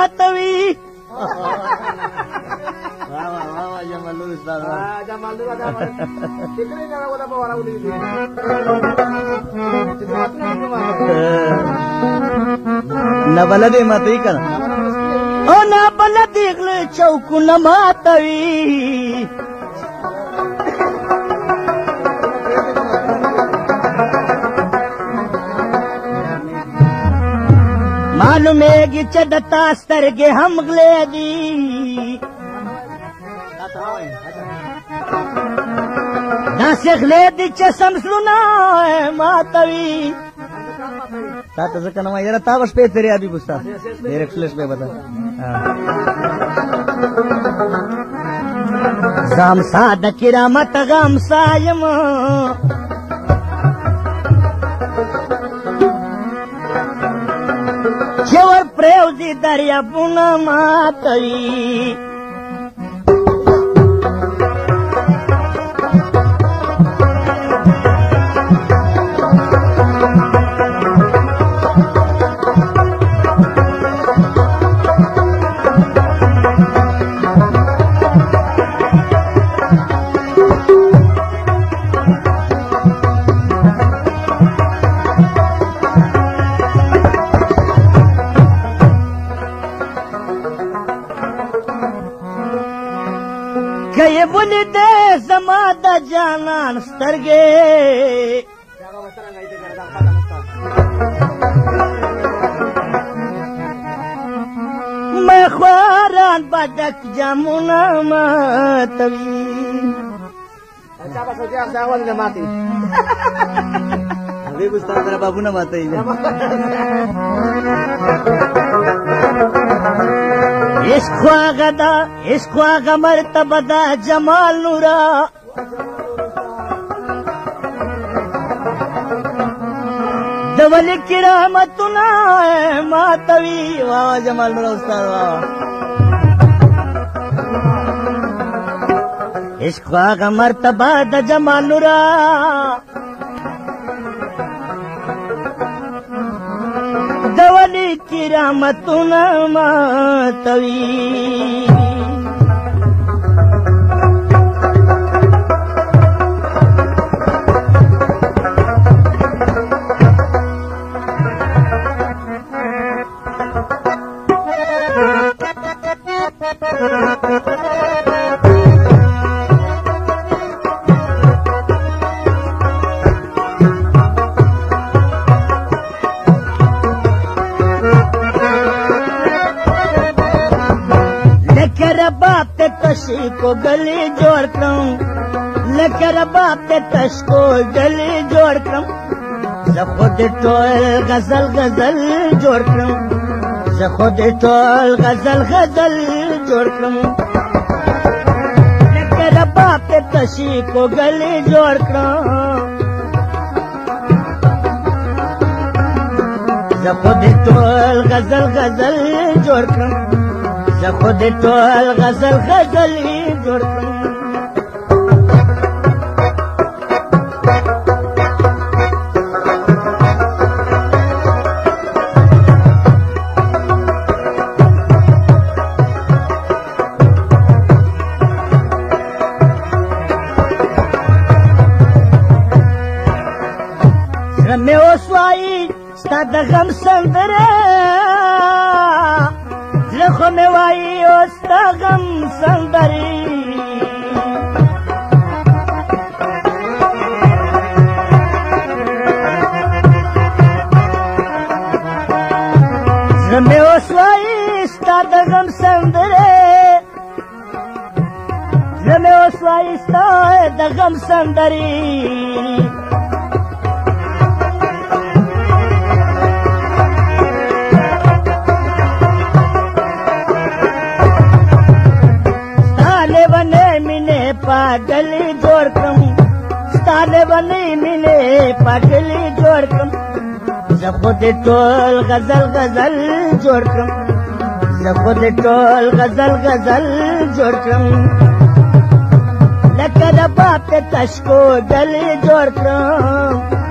ماتوي نه بلدې ماتوي کنه او نه بلدې غله چوکونه ماتوي معلومیږي چې د تا سترګې هم غلې دي داسې غلې دي چې سمسلونه ماتوي تا ته ځکه نه وایم یاره تا به شپې تېرې ابي بستا ډېرې ښکلې شپې به ده زامسا د کرامت غامسا یم چې ور پرېوځي دریابونه ماتوي که ولیدې زما د جانان سترګې مې خواران به ډک جامونه ماتوي ابي بستا سره بابونه ماتوي عشق خواغه دا عشق خواغه مرتبه دا جمال نورا د ولی کرامتونه ماتوي واه جمال نور استاد واه عشق خواغه مرتبه د جمال نورا د ولی کرامتونه ماتوي रबाब ते तशी को गली जोड़ करूं लेके रबाब ते तश को गली जोड़ करूं खुद टोल गजल गजल जोड़ करूं खुद टोल गजल गजल जोड़ करूं लेके रबाब ते तशी को गली जोड़ करूं खुद टोल गजल गजल जोड़ करूं خود ټول غزل غزل جوړ کړم مې اوس وایي ستا د غم سندره زخو میں وائی اوستا غم سندری زمے اوسوائی استا دا غم سندرے زمے اوسوائی استا دا غم سندری पागली जोड़ करूं ताले बनी मिले पागली जोड़ करूं खुद टोल गजल गजल जोड़ करूं खुद टोल गजल गजल जोड़ करूं लकर बाप तश को गली जोड़ करूं